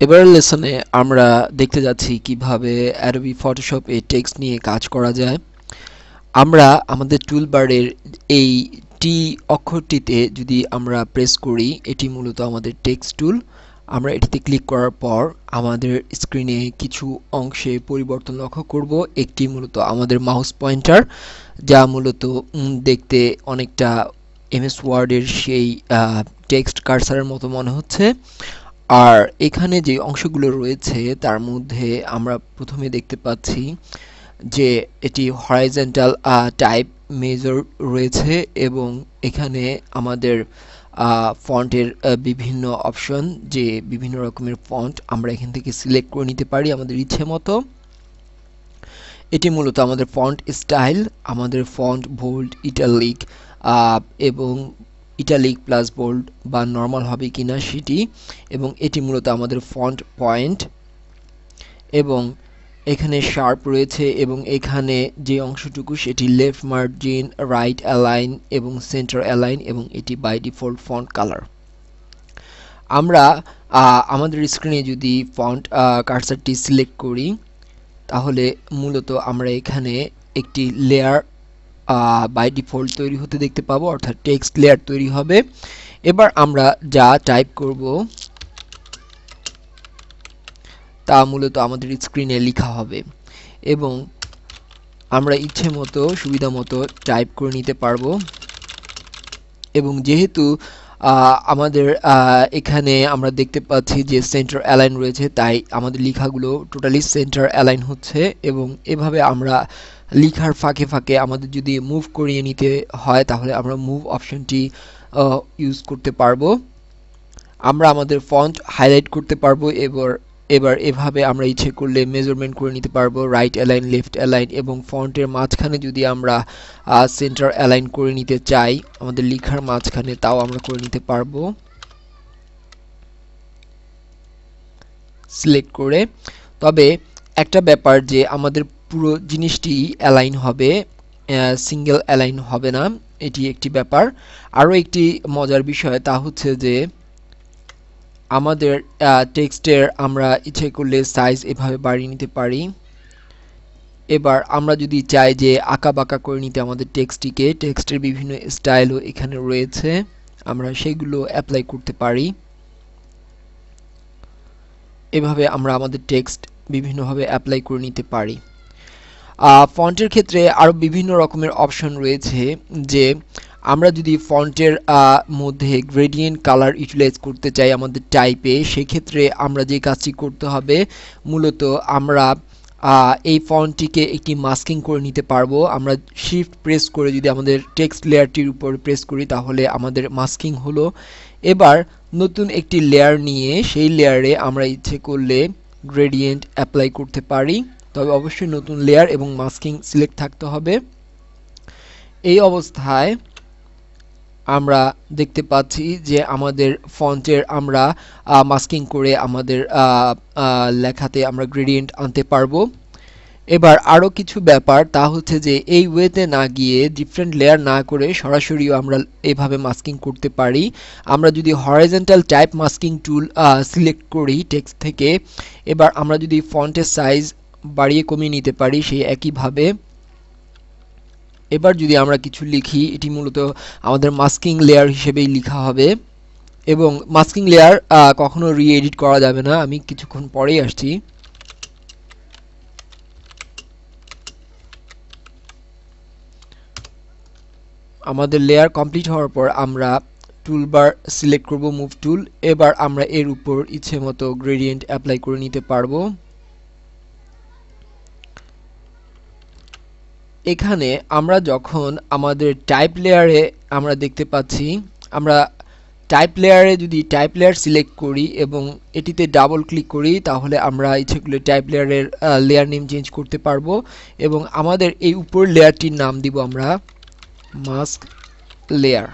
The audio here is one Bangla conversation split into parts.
এবারের লেসনে আমরা দেখতে যাচ্ছি কিভাবে অ্যাডোবি ফটোশপে টেক্সট নিয়ে কাজ করা যায়। আমরা আমাদের টুলবারের এই টি অক্ষরটিতে যদি আমরা প্রেস করি, এটি মূলত আমাদের টেক্সট টুল। আমরা এটিতে ক্লিক করার পর আমাদের স্ক্রিনে কিছু অংশে পরিবর্তন লক্ষ্য করব। একটি মূলত আমাদের মাউস পয়েন্টার, যা মূলত দেখতে অনেকটা এমএস ওয়ার্ডের সেই টেক্সট কার্সারের মতো মনে হচ্ছে। আর এখানে যে অংশগুলো রয়েছে তার মধ্যে আমরা প্রথমে দেখতে পাচ্ছি যে এটি হরাইজন্টাল টাইপ মেজর রয়েছে, এবং এখানে আমাদের ফন্টের বিভিন্ন অপশন, যে বিভিন্ন রকমের ফন্ট আমরা এখান থেকে সিলেক্ট করে নিতে পারি আমাদের ইচ্ছে মতো। এটি মূলত আমাদের ফন্ট স্টাইল, আমাদের ফন্ট বোল্ড, ইটালিক এবং ইটালিক প্লাস বোল্ড বা নর্মাল হবে কিনা সেটি, এবং এটি মূলত আমাদের ফন্ট পয়েন্ট, এবং এখানে শার্প রয়েছে, এবং এখানে যে অংশটুকু সেটি লেফট মার্জিন, রাইট অ্যালাইন এবং সেন্টার অ্যালাইন, এবং এটি বাই ডিফল্ট ফন্ট কালার। আমরা আমাদের স্ক্রিনে যদি ফন্ট কার্সারটি সিলেক্ট করি, তাহলে মূলত আমরা এখানে একটি লেয়ার বাই ডিফল্ট তৈরি হতে দেখতে পাবো, অর্থাৎ টেক্সট লেয়ার তৈরি হবে। এবার আমরা যা টাইপ করব তা মূলত আমাদের স্ক্রিনে লেখা হবে, এবং আমরা ইচ্ছে মতো সুবিধা মতো টাইপ করে নিতে পারবো। এবং যেহেতু আমাদের এখানে আমরা দেখতে পাচ্ছি যে সেন্টার অ্যালাইন রয়েছে, তাই আমাদের লেখাগুলো টোটালি সেন্টার অ্যালাইন হচ্ছে, এবং এভাবে আমরা লেখার ফাঁকে ফাঁকে আমাদের যদি মুভ করিয়ে নিতে হয় তাহলে আমরা মুভ অপশনটি ইউজ করতে পারবো। আমরা আমাদের ফন্ট হাইলাইট করতে পারবো। এবার এভাবে আমরা ইচ্ছে করলে মেজারমেন্ট করে নিতে পারবো, রাইট অ্যালাইন, লেফট অ্যালাইন, এবং ফন্টের মাঝখানে যদি আমরা সেন্টার অ্যালাইন করে নিতে চাই আমাদের লেখার মাঝখানে, তাও আমরা করে নিতে পারবো সিলেক্ট করে। তবে একটা ব্যাপার, যে আমাদের পুরো জিনিসটি অ্যালাইন হবে, সিঙ্গেল অ্যালাইন হবে না, এটি একটি ব্যাপার। আরও একটি মজার বিষয় তা হচ্ছে যে আমাদের টেক্সটের আমরা ইচ্ছে করলে সাইজ এভাবে বাড়িয়ে নিতে পারি। এবার আমরা যদি চাই যে আঁকা বাঁকা করে নিতে আমাদের টেক্সটটিকে, টেক্সটের বিভিন্ন স্টাইলও এখানে রয়েছে, আমরা সেগুলো অ্যাপ্লাই করতে পারি। এভাবে আমরা আমাদের টেক্সট বিভিন্নভাবে অ্যাপ্লাই করে নিতে পারি। ফন্টের ক্ষেত্রে আরও বিভিন্ন রকমের অপশন রয়েছে, যে আমরা যদি ফন্টের মধ্যে গ্রেডিয়েন্ট কালার ইউটিলাইজ করতে চাই আমাদের টাইপে, সেক্ষেত্রে আমরা যে কাজটি করতে হবে, মূলত আমরা এই ফন্টটিকে একটি মাস্কিং করে নিতে পারবো। আমরা শিফট প্রেস করে যদি আমাদের টেক্সট লেয়ারটির উপর প্রেস করি তাহলে আমাদের মাস্কিং হলো। এবার নতুন একটি লেয়ার নিয়ে সেই লেয়ারে আমরা ইচ্ছে করলে গ্রেডিয়েন্ট অ্যাপ্লাই করতে পারি, তবে অবশ্যই নতুন লেয়ার এবং মাস্কিং সিলেক্ট থাকতে হবে। এই অবস্থায় আমরা দেখতে পাচ্ছি যে আমাদের ফন্টের আমরা মাস্কিং করে আমাদের লেখাতে আমরা গ্রেডিয়েন্ট আনতে পারবো। এবার আরও কিছু ব্যাপার, তা হচ্ছে যে এই ওয়েতে না গিয়ে ডিফারেন্ট লেয়ার না করে সরাসরিও আমরা এভাবে মাস্কিং করতে পারি। আমরা যদি horizontal type masking tool select করি টেক্সট থেকে, এবার আমরা যদি ফন্টের সাইজ বাড়িয়ে কমিয়ে নিতে পারি সেই একইভাবে। এবার যদি আমরা কিছু লিখি, এটি মূলত আমাদের মাস্কিং লেয়ার হিসেবেই লেখা হবে, এবং মাস্কিং লেয়ার কখনো রি-এডিট করা যাবে না। আমি কিছুক্ষণ পরেই আসছি। আমাদের লেয়ার কমপ্লিট হওয়ার পর আমরা টুলবার সিলেক্ট করব, মুভ টুল। এবার আমরা এর উপর ইচ্ছে মতো গ্রেডিয়েন্ট অ্যাপ্লাই করে নিতে পারবো। এখানে আমরা যখন আমাদের টাইপ লেয়ারে আমরা দেখতে পাচ্ছি, আমরা টাইপ লেয়ারে যদি টাইপ লেয়ার সিলেক্ট করি এবং এটিতে ডাবল ক্লিক করি, তাহলে আমরা ইচ্ছে করলে টাইপ লেয়ারের লেয়ার নেম চেঞ্জ করতে পারবো, এবং আমাদের এই উপর লেয়ারটির নাম দিব আমরা মাস্ক লেয়ার।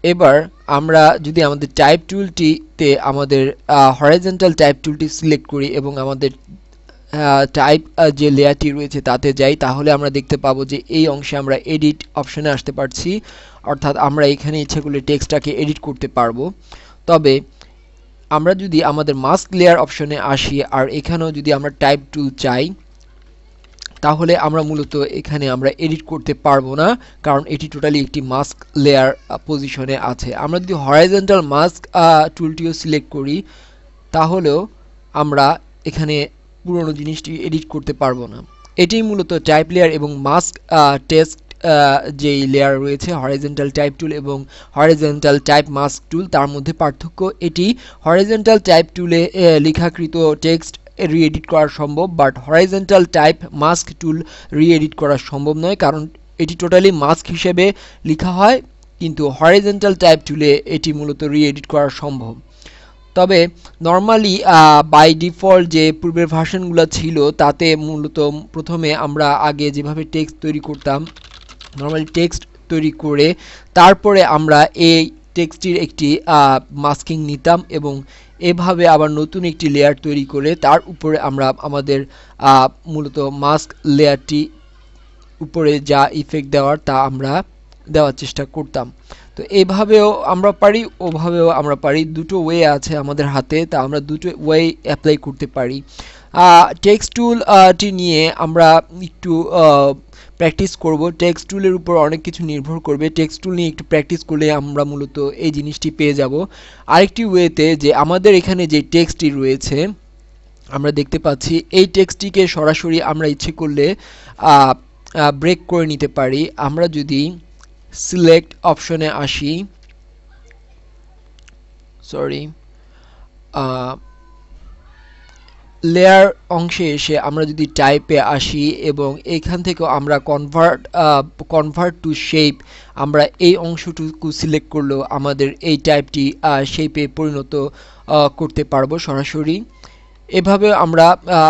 এবার আমরা যদি আমাদের টাইপ টুলটিতে আমাদের হরাইজন্টাল টাইপ টুলটি সিলেক্ট করি এবং আমাদের টাইপ যে লেয়ারটি রয়েছে তাতে যাই, তাহলে আমরা দেখতে পাবো যে এই অংশে আমরা এডিট অপশনে আসতে পারছি, অর্থাৎ আমরা এখানে ইচ্ছে করলে টেক্সটটাকে এডিট করতে পারবো। তবে আমরা যদি আমাদের মাস্ক লেয়ার অপশনে আসি আর এখানেও যদি আমরা টাইপ টুল চাই, তাহলে আমরা মূলত এখানে আমরা এডিট করতে পারবো না, কারণ এটি টোটালি একটি মাস্ক লেয়ার পজিশনে আছে। আমরা যদি হরাইজন্টাল মাস্ক টুলটিও সিলেক্ট করি, তাহলেও আমরা এখানে পুরনো জিনিসটি এডিট করতে পারবো না। এটিই মূলত টাইপ লেয়ার এবং মাস্ক টেক্সট যেই লেয়ার রয়েছে হরাইজন্টাল টাইপ টুল এবং হরাইজন্টাল টাইপ মাস্ক টুল, তার মধ্যে পার্থক্য এটি হরাইজন্টাল টাইপ টুলে লেখাকৃত টেক্সট রি-এডিট করা সম্ভব, বাট হরাইজন্টাল টাইপ মাস্ক টুল রি-এডিট করা সম্ভব নয়, কারণ এটি টোটালি মাস্ক হিসেবে লেখা হয়, কিন্তু হরাইজন্টাল টাইপ টুলে এটি মূলত রি-এডিট করা সম্ভব। তবে নর্মালি বাই ডিফল্ট যে পূর্বের ভার্সনগুলো ছিল তাতে মূলত প্রথমে আমরা আগে যেভাবে টেক্সট তৈরি করতাম, নর্মালি টেক্সট তৈরি করে তারপরে আমরা এই টেক্সটির একটি মাস্কিং নিতাম এবং এভাবে আবার নতুন একটি লেয়ার তৈরি করে তার উপরে আমরা আমাদের মূলত মাস্ক লেয়ারটি উপরে যা ইফেক্ট দেওয়ার তা আমরা দেওয়ার চেষ্টা করতাম। তো এইভাবেও আমরা পারি, ওভাবেও আমরা পারি, দুটো ওয়ে আছে আমাদের হাতে, তা আমরা দুটো ওয়ে অ্যাপ্লাই করতে পারি। টেক্সট টুলটি নিয়ে আমরা একটু প্র্যাকটিস করব। টেক্সট টুলের উপর অনেক কিছু নির্ভর করবে, টেক্সট টুল নিয়ে একটু প্র্যাকটিস করলে আমরা মূলত এই জিনিসটি পেয়ে যাব। আরেকটি ওয়েতে যে আমাদের এখানে যে টেক্সটটি রয়েছে আমরা দেখতে পাচ্ছি, এই টেক্সটটিকে সরাসরি আমরা ইচ্ছে করলে ব্রেক করে নিতে পারি। আমরা যদি সিলেক্ট অপশনে আসি, সরি লেয়ার অংশে এসে আমরা যদি টাইপে আসি এবং এখান থেকে আমরা কনভার্ট টু শেপ, আমরা এই অংশটুকু সিলেক্ট করলেও আমাদের এই টাইপটি শেপে পরিণত করতে পারবো সরাসরি। এভাবে আমরা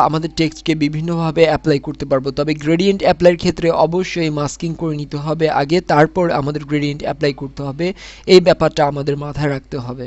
আমাদের টেক্সটকে বিভিন্নভাবে অ্যাপ্লাই করতে পারবো। তবে গ্রেডিয়েন্ট অ্যাপ্লাইয়ের ক্ষেত্রে অবশ্যই মাস্কিং করে নিতে হবে আগে, তারপর আমাদের গ্রেডিয়েন্ট অ্যাপ্লাই করতে হবে, এই ব্যাপারটা আমাদের মাথায় রাখতে হবে।